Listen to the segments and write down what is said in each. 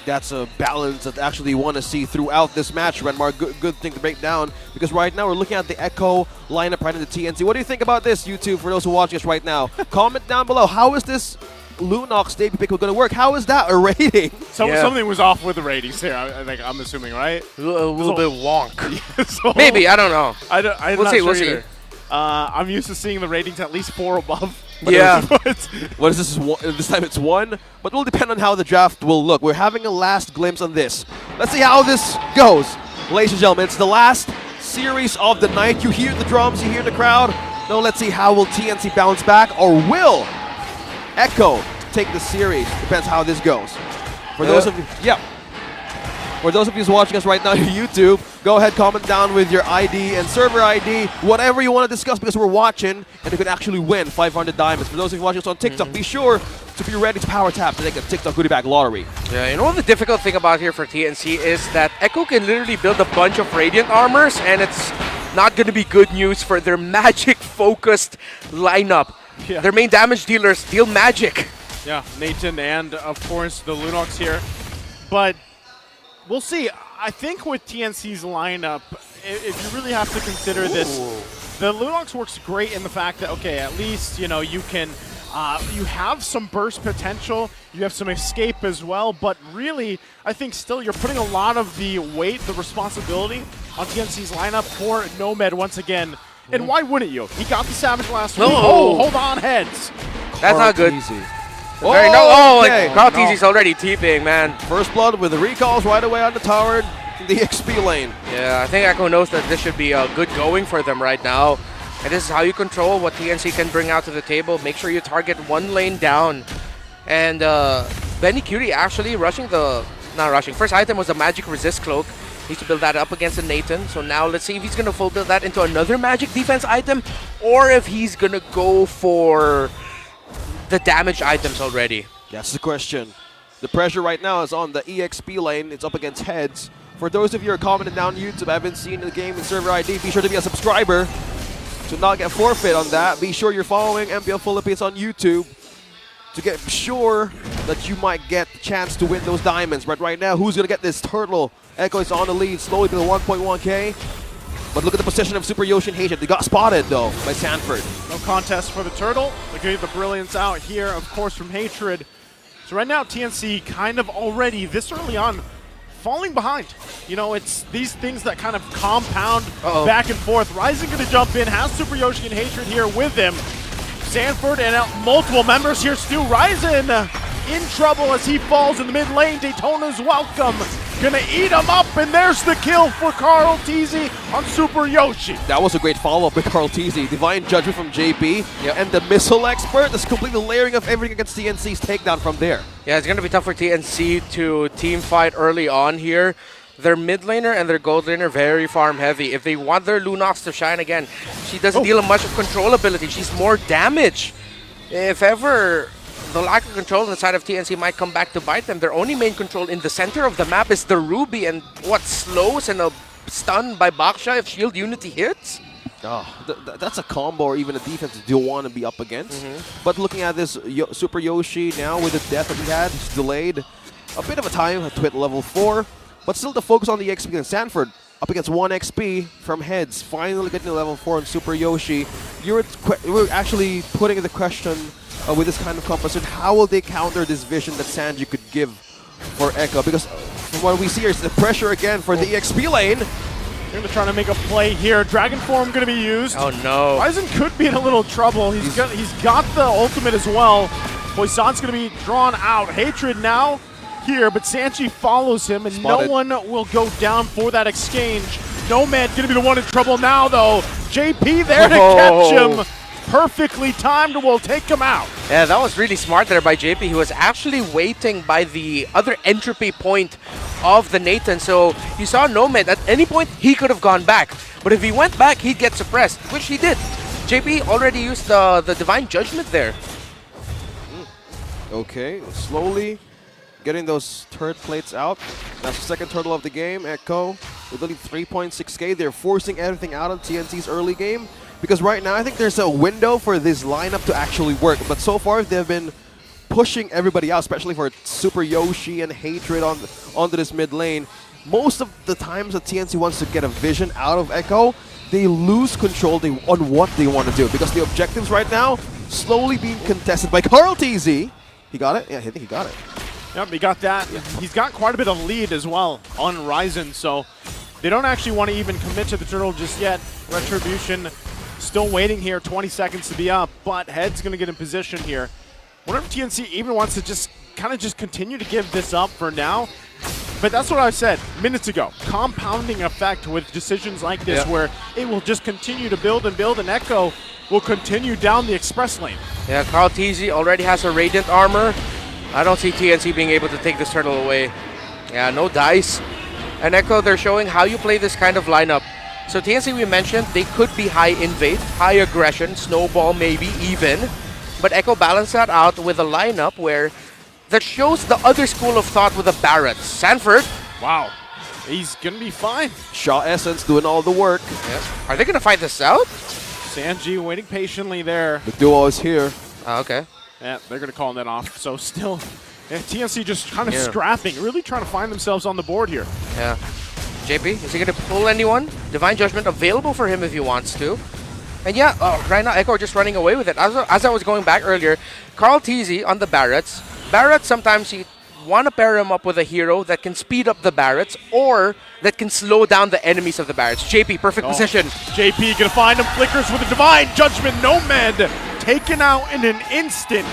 That's a balance that actually you want to see throughout this match, Renmar. Good thing to break down, because right now we're looking at the Echo lineup right in the TNC. What do you think about this, YouTube, for those who are watching us right now? Comment down below. How is this Lunox debut pick going to work? How is that a rating? Something was off with the ratings here, I'm assuming, right? A little bit wonk. Yeah, so Maybe, I don't know. I'm We'll not see, sure we'll see. either. I'm used to seeing the ratings at least 4 above. Yeah. What is this? This time it's 1, but it will depend on how the draft will look. We're having a last glimpse on this. Let's see how this goes. Ladies and gentlemen, it's the last series of the night. You hear the drums, you hear the crowd. Now let's see how will TNC bounce back, or will Echo take the series? Depends how this goes. For those of you, for those of you watching us right now on YouTube, go ahead, comment down with your ID and server ID, whatever you want to discuss, because we're watching and you can actually win 500 diamonds. For those of you watching us on TikTok, be sure to be ready to power tap to take a TikTok goodie bag lottery. Yeah, you know what the difficult thing about here for TNC is that Echo can literally build a bunch of Radiant armors, and it's not going to be good news for their magic-focused lineup. Yeah. Their main damage dealers deal magic. Yeah, Nathan and, of course, the Lunox here. But we'll see. I think with TNC's lineup, if you really have to consider this, the Lunox works great in the fact that, okay, at least, you know, you can, you have some burst potential, you have some escape as well, but really, I think still you're putting a lot of the weight, the responsibility on TNC's lineup for Nomad once again. And why wouldn't you? He got the Savage last week. Oh, hold on, heads. That's not good. Easy. Okay. Carl TZ's already TPing, man. First blood with the recalls right away on the tower, the XP lane. Yeah, I think Echo knows that this should be a good going for them right now. And this is how you control what TNC can bring out to the table. Make sure you target one lane down. And Benny Curie actually first item was a magic resist cloak. Needs to build that up against a Nathan. So now let's see if he's going to full build that into another magic defense item, or if he's going to go for the damage items already. That's the question. The pressure right now is on the EXP lane. It's up against heads. For those of you who are commenting down YouTube, I haven't seen the game in server ID, be sure to be a subscriber to not get forfeit on that. Be sure you're following MPL Philippines on YouTube to get sure that you might get the chance to win those diamonds. But right now, who's going to get this turtle? Echo is on the lead, slowly to the 1.1k. But look at the position of Super Yoshi and Hatred. They got spotted, though, by Sanford. No contest for the turtle. They gave the brilliance out here, of course, from Hatred. So right now, TNC kind of already, this early on, falling behind. You know, it's these things that kind of compound back and forth. Ryzen going to jump in, has Super Yoshi and Hatred here with him. Sanford and multiple members here. Stu Ryzen in trouble as he falls in the mid lane. Daytona's welcome. Gonna eat him up, and there's the kill for Carl TZ on Super Yoshi. That was a great follow-up with Carl TZ. Divine Judgment from JP, and the missile expert is completely layering of everything against TNC's takedown from there. Yeah, it's gonna be tough for TNC to team fight early on here. Their mid laner and their gold laner very farm heavy. If they want their Lunox to shine again, she doesn't deal much of control ability. She's more damage. If ever the lack of control on the side of TNC might come back to bite them, their only main control in the center of the map is the Ruby, and what slows and a stun by Baksha if shield unity hits. That's a combo or even a defense that you want to be up against. But looking at this Super Yoshi now with the death that he had, he's delayed a bit of a time to hit level 4. But still the focus on the XP against Sanford. Up against 1 XP from heads. Finally getting to level 4 on Super Yoshi. We're actually putting the question with this kind of composition, how will they counter this vision that Sanji could give for Echo? Because from what we see here is the pressure again for the EXP lane. They're going to try to make a play here. Dragon Form going to be used. Oh no. Ryzen could be in a little trouble. He's got the ultimate as well. Poison's going to be drawn out. Hatred now here, but Sanji follows him, and no one will go down for that exchange. Nomad going to be the one in trouble now, though. JP there to catch him. Perfectly timed, will take him out. Yeah, that was really smart there by JP. He was actually waiting by the other entropy point of the Nathan. So you saw Nomad, at any point he could have gone back. But if he went back, he'd get suppressed, which he did. JP already used the Divine Judgment there. Okay, slowly getting those turret plates out. That's the second turtle of the game. Echo with only 3.6k. They're forcing everything out of TNC's early game. Because right now, I think there's a window for this lineup to actually work. But so far, they've been pushing everybody out, especially for Super Yoshi and Hatred onto this mid lane. Most of the times that TNC wants to get a vision out of Echo, they lose control on what they want to do, because the objectives right now slowly being contested by Carl TZ. He got it? Yeah, I think he got it. Yep, he got that. He's got quite a bit of lead as well on Ryzen, so they don't actually want to even commit to the turtle just yet. Retribution still waiting here, 20 seconds to be up, but Head's going to get in position here. Wonder if TNC even wants to just continue to give this up for now. But that's what I said minutes ago. Compounding effect with decisions like this, where it will just continue to build and build, and Echo will continue down the express lane. Yeah, Carl TZ already has a Radiant armor. I don't see TNC being able to take this turtle away. Yeah, no dice. And Echo, they're showing how you play this kind of lineup. So TNC, we mentioned, they could be high invade, high aggression, snowball maybe even. But Echo balanced that out with a lineup where that shows the other school of thought with the Barretts. Sanford. Wow. He's going to be fine. Shaw Essence doing all the work. Yes. Are they going to fight this out? Sanji waiting patiently there. The duo is here. Okay. Yeah, they're going to call that off. So still, TNC just kind of scrapping, really trying to find themselves on the board here. Yeah. JP, is he going to pull anyone? Divine Judgment available for him if he wants to. And yeah, right now Echo are just running away with it. As I was going back earlier, Carl TZ on the Barretts. Barretts, sometimes you want to pair him up with a hero that can speed up the Barretts or that can slow down the enemies of the Barretts. JP, perfect position. JP gonna find him, flickers with a Divine Judgment. Nomad taken out in an instant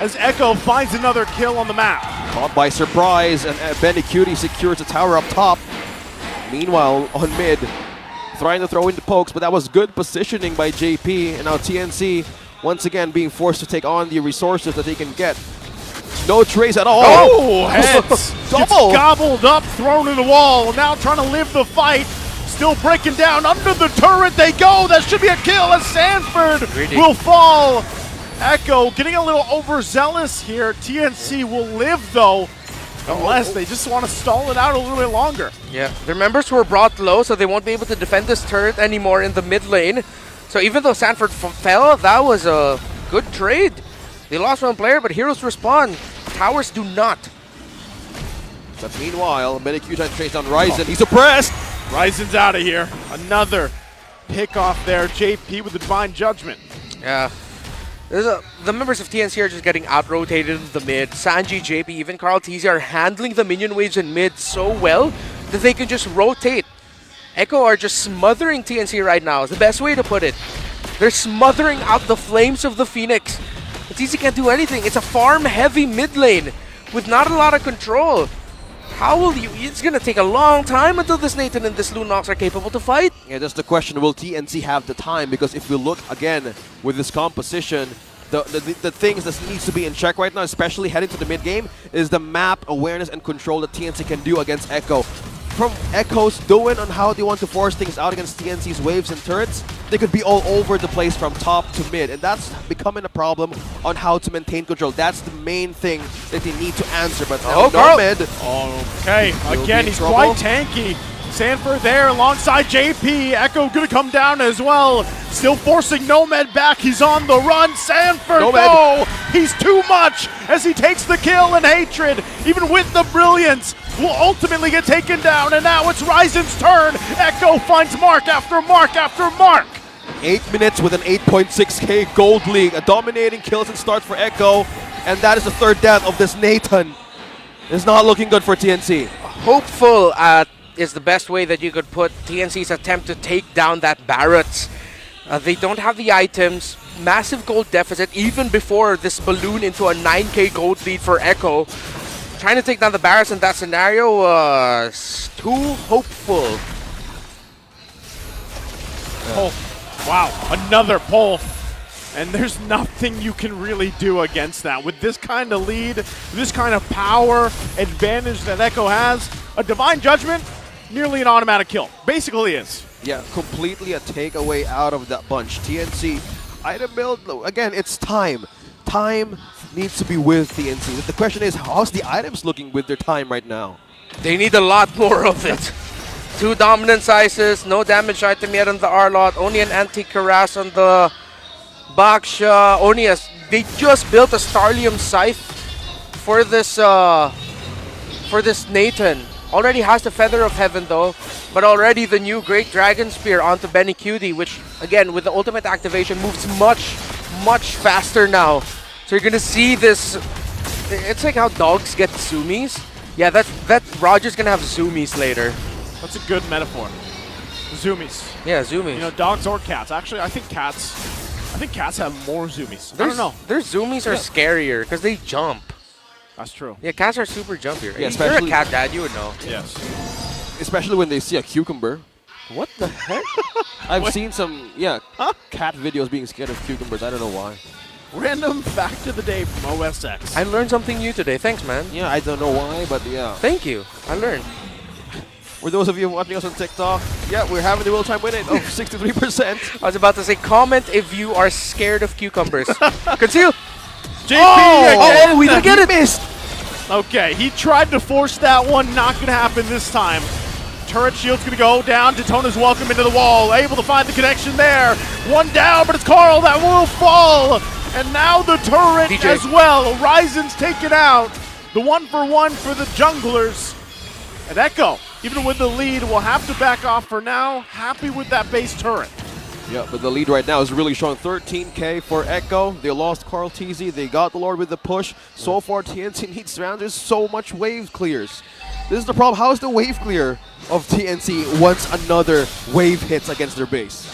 as Echo finds another kill on the map. Caught by surprise, and Benny Cutie secures the tower up top. Meanwhile, on mid, trying to throw in the pokes, but that was good positioning by JP, and now TNC once again being forced to take on the resources that they can get. No trace at all. Oh, Heads Double. gets gobbled up, thrown in the wall. Now trying to live the fight. Still breaking down under the turret. They go. That should be a kill as Sanford will fall. Echo getting a little overzealous here. TNC will live though, unless they just want to stall it out a little bit longer. Yeah, their members were brought low, so they won't be able to defend this turret anymore in the mid lane. So even though Sanford fell, that was a good trade. They lost one player, but heroes respond. Towers do not. But meanwhile, Medicue trying to trace down Ryzen. He's suppressed. Ryzen's out of here. Another pick off there. JP with the Divine Judgment. Yeah. The members of TNC are just getting out-rotated in the mid. Sanji, JP, even Carl TZ are handling the minion waves in mid so well that they can just rotate. Echo are just smothering TNC right now. Is the best way to put it. They're smothering out the flames of the Phoenix. TNC can't do anything. It's a farm-heavy mid lane with not a lot of control. How will you... It's going to take a long time until this Nathan and this Lunox are capable to fight. Yeah, that's the question. Will TNC have the time? Because if we look again with this composition, the things that needs to be in check right now, especially heading to the mid game, is the map awareness and control that TNC can do against Echo. From Echo's doing on how they want to force things out against TNC's waves and turrets, they could be all over the place from top to mid, and that's becoming a problem on how to maintain control. That's the main thing that they need to answer, but now Nomad. Okay, again, he's quite tanky. Sanford there alongside JP. Echo gonna come down as well. Still forcing Nomad back. He's on the run. Sanford, no! He's too much as he takes the kill, and Hatred, even with the brilliance, will ultimately get taken down. And now it's Ryzen's turn. Echo finds mark after mark after mark. 8 minutes with an 8.6k gold league. A dominating kills and start for Echo. And that is the third death of this Nathan. It's not looking good for TNC. Hopeful is the best way that you could put TNC's attempt to take down that Barretts. They don't have the items. Massive gold deficit even before this balloon into a 9k gold lead for Echo. Trying to take down the Barretts in that scenario was too hopeful. Oh, wow, another pull. And there's nothing you can really do against that. With this kind of lead, this kind of power advantage that Echo has, a Divine Judgment, nearly an automatic kill. Basically is. Yeah, completely a takeaway out of that bunch. TNC, item build, again, it's time. Time needs to be with TNC. The question is, how's the items looking with their time right now? They need a lot more of it. 2 dominant sizes, no damage item yet on the Arlot, only an anti-Karas on the Baksha, they just built a Starlium Scythe for this Nathan. Already has the Feather of Heaven though, but already the new Great Dragon Spear onto Benny Cutie, which again with the ultimate activation moves much faster now. So you're gonna see this. It's like how dogs get zoomies. Yeah, that Roger's gonna have zoomies later. That's a good metaphor. Zoomies. Yeah, zoomies. You know, dogs or cats. Actually, I think cats have more zoomies. I don't know. Their zoomies are scarier because they jump. That's true. Yeah, cats are super jumpier. Yeah, You're a especially- cat dad, you would know. Yes. Especially when they see a cucumber. What the heck? I've seen some, cat videos being scared of cucumbers. I don't know why. Random fact of the day from OSX. I learned something new today. Thanks, man. Yeah, I don't know why, but yeah. Thank you. I learned. For those of you watching us on TikTok, yeah, we're having the real-time win rate of 63%. I was about to say, comment if you are scared of cucumbers. Conceal. JP again. Oh, we didn't get it. Missed. Okay, he tried to force that one. Not going to happen this time. Turret shield's going to go down. Daytona's welcome into the wall. Able to find the connection there. One down, but it's Carl that will fall. And now the turret DJ. as well. Ryzen's taken out. The 1-for-1 for the junglers. And Echo, even with the lead, will have to back off for now. Happy with that base turret. Yeah, but the lead right now is really strong. 13K for Echo. They lost Carl TZ. They got the Lord with the push. So far, TNC needs rounds. There's so much wave clears. This is the problem. How is the wave clear of TNC once another wave hits against their base?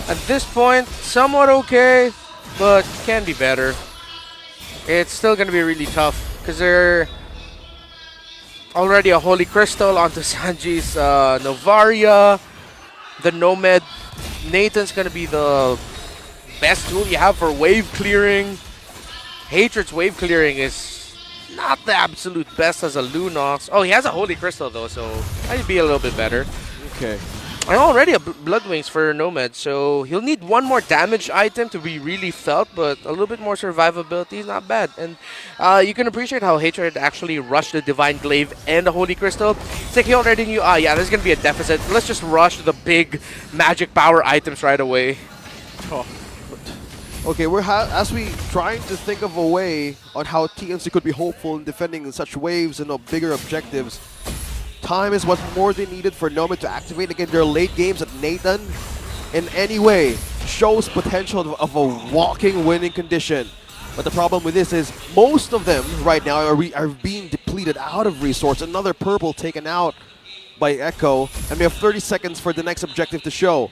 At this point, somewhat okay, but can be better. It's still going to be really tough because they're already a Holy Crystal onto Sanji's Novaria. The Nomad Nathan's going to be the best tool you have for wave clearing. Hatred's wave clearing is not the absolute best as a Lunox. Oh, he has a Holy Crystal though, so might be a little bit better. Okay. And already a Blood Wings for Nomad, so he'll need one more damage item to be really felt, but a little bit more survivability is not bad. And you can appreciate how Hatred actually rushed the Divine Glaive and the Holy Crystal. It's like he already knew, yeah, there's going to be a deficit. Let's just rush the big magic power items right away. Oh. Okay, as we trying to think of a way on how TNC could be hopeful in defending such waves and bigger objectives. Time is what's more than needed for Nomad to activate again their late games at Nathan in any way shows potential of a walking winning condition. But the problem with this is most of them right now are being depleted out of resource. Another purple taken out by Echo, and we have 30 seconds for the next objective to show.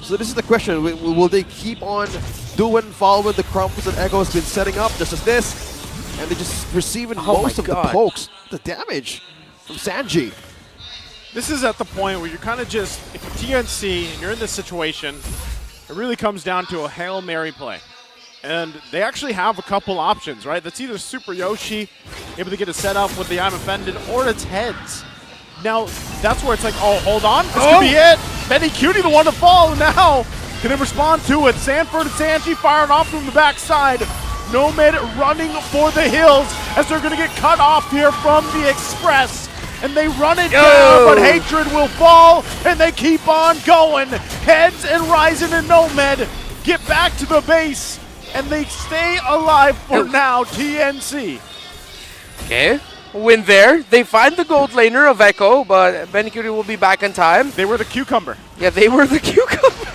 So this is the question, will they keep on following the crumbs that Echo has been setting up just as this? And they're just receiving most of the pokes, the damage from Sanji. This is at the point where you're kind of just, if you're TNC and you're in this situation, it really comes down to a Hail Mary play. And they actually have a couple options, right? That's either Super Yoshi, able to get a setup with the I'm Offended, or it's Heads. Now, that's where it's like, oh, hold on, this could be it. Benny Cutie, the one to fall now. Can they respond to it? Sanford and Sanji firing off from the backside. Nomad running for the hills as they're going to get cut off here from the Express. And they run it down, but Hatred will fall, and they keep on going. Heads and Ryzen and Nomad get back to the base, and they stay alive for now, TNC. Okay, win there. They find the gold laner of Echo, but Benny Cutie will be back in time. They were the cucumber. Yeah, they were the cucumber.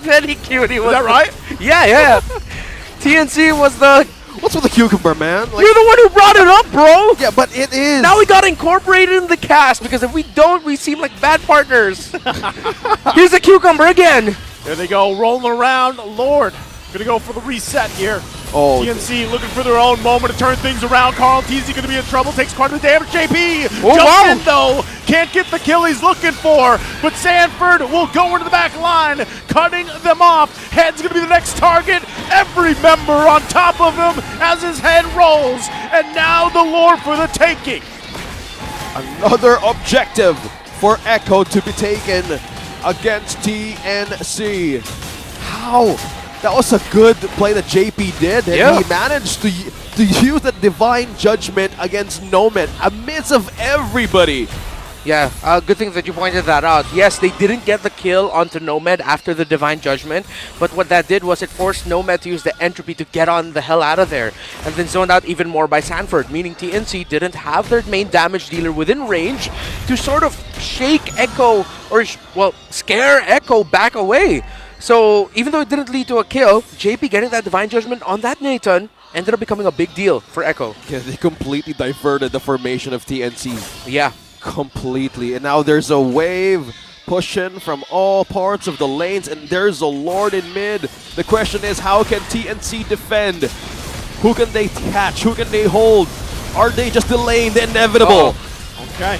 Benny Cutie was. Is that right? Yeah. TNC was the. What's with the cucumber, man? Like, You're the one who brought it up, bro! yeah, but it is. Now we got incorporated in the cast, because if we don't, we seem like bad partners. Here's the cucumber again. There they go, rolling around. Lord, gonna go for the reset here. Oh, TNC looking for their own moment to turn things around. Carl TZ going to be in trouble, takes quite a bit of damage. JP jumps in though, can't get the kill he's looking for, but Sanford will go into the back line, cutting them off. Head's going to be the next target. Every member on top of him as his head rolls, and now the lore for the taking. another objective for Echo to be taken against TNC. How? That was a good play that JP did, and he managed to use that divine judgment against Nomad amidst of everybody. Yeah, good thing that you pointed that out. Yes, they didn't get the kill onto Nomad after the Divine Judgment, but what that did was it forced Nomad to use the entropy to get on the hell out of there, and then zoned out even more by Sanford, meaning TNC didn't have their main damage dealer within range to sort of shake Echo, or well, scare Echo back away. So even though it didn't lead to a kill, JP getting that Divine Judgment on that Nathan ended up becoming a big deal for Echo. Yeah, they completely diverted the formation of TNC. Yeah. Completely. And now there's a wave pushing from all parts of the lanes, and there's a Lord in mid. The question is, how can TNC defend? Who can they catch? Who can they hold? Are they just delaying the inevitable? Okay.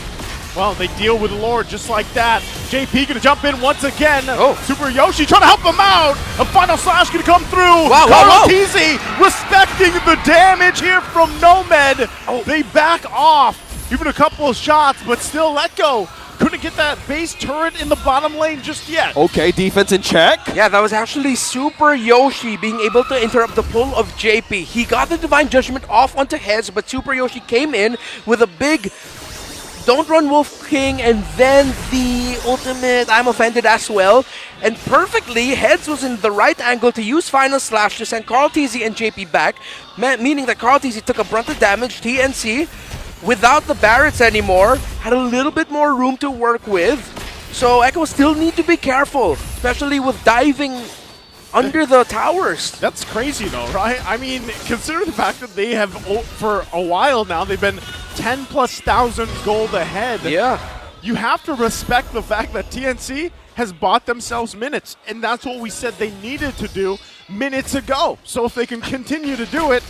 Well, they deal with Lord just like that. JP gonna jump in once again. Super Yoshi trying to help them out. A final slash gonna come through. Wow. Easy respecting the damage here from Nomad. They back off. Even a couple of shots, but still let go. Couldn't get that base turret in the bottom lane just yet. Okay, defense in check. Yeah, that was actually Super Yoshi being able to interrupt the pull of JP. He got the Divine Judgment off onto Heads, but Super Yoshi came in with a big Don't Run Wolf King and then the ultimate I'm Offended as well. And perfectly, Heads was in the right angle to use Final Slash to send Carl TZ and JP back, meaning that Carl TZ took a brunt of damage. TNC, without the Barretts anymore, had a little bit more room to work with. So Echo still need to be careful, especially with diving under the towers. That's crazy though, right? I mean, consider the fact that they have, for a while now, they've been 10,000+ gold ahead. Yeah. You have to respect the fact that TNC has bought themselves minutes, and that's what we said they needed to do minutes ago. So if they can continue to do it,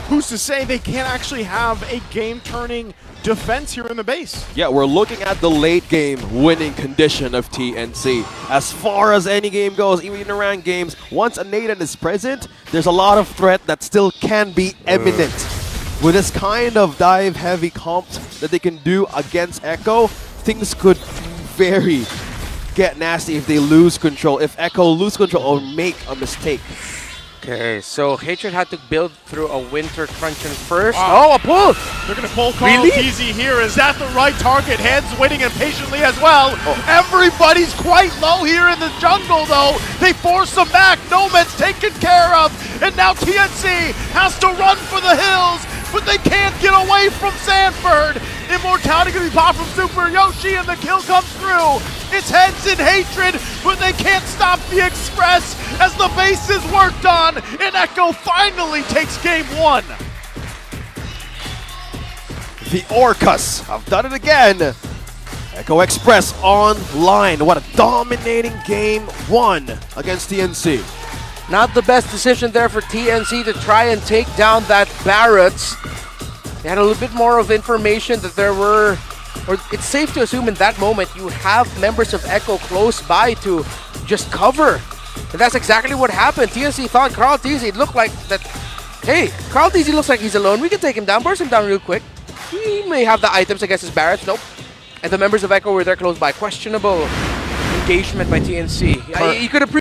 who's to say they can't actually have a game-turning defense here in the base? Yeah, we're looking at the late game winning condition of TNC. As far as any game goes, even in ranked games, once a Nathan is present, there's a lot of threat that still can be imminent. With this kind of dive-heavy comp that they can do against Echo, things could very get nasty if they lose control, if Echo lose control or make a mistake. Okay, so Hatred had to build through a Winter Truncheon first. Wow. Oh, a pull! They're going to pull Carl Really? TZ here. Is that the right target? Heads waiting impatiently as well. Everybody's quite low here in the jungle, though. They force them back. Nomad's taken care of. And now TNC has to run for the hills, but they can't get away from Sanford. Immortality going to be popped from Super Yoshi, and the kill comes through. It's Heads in Hatred, but they can't stop the Express as the base is worked on, and Echo finally takes game one. The Orcas have done it again. Echo Express online. What a dominating game one against TNC. Not the best decision there for TNC to try and take down that Barretts. They had a little bit more of information that there were, or it's safe to assume in that moment you have members of Echo close by to just cover. And that's exactly what happened. TNC thought Carl TZ looked like that, hey, Carl TZ looks like he's alone. We can take him down, burst him down real quick. He may have the items against his Barretts. Nope. And the members of Echo were there close by. Questionable engagement by TNC. You could have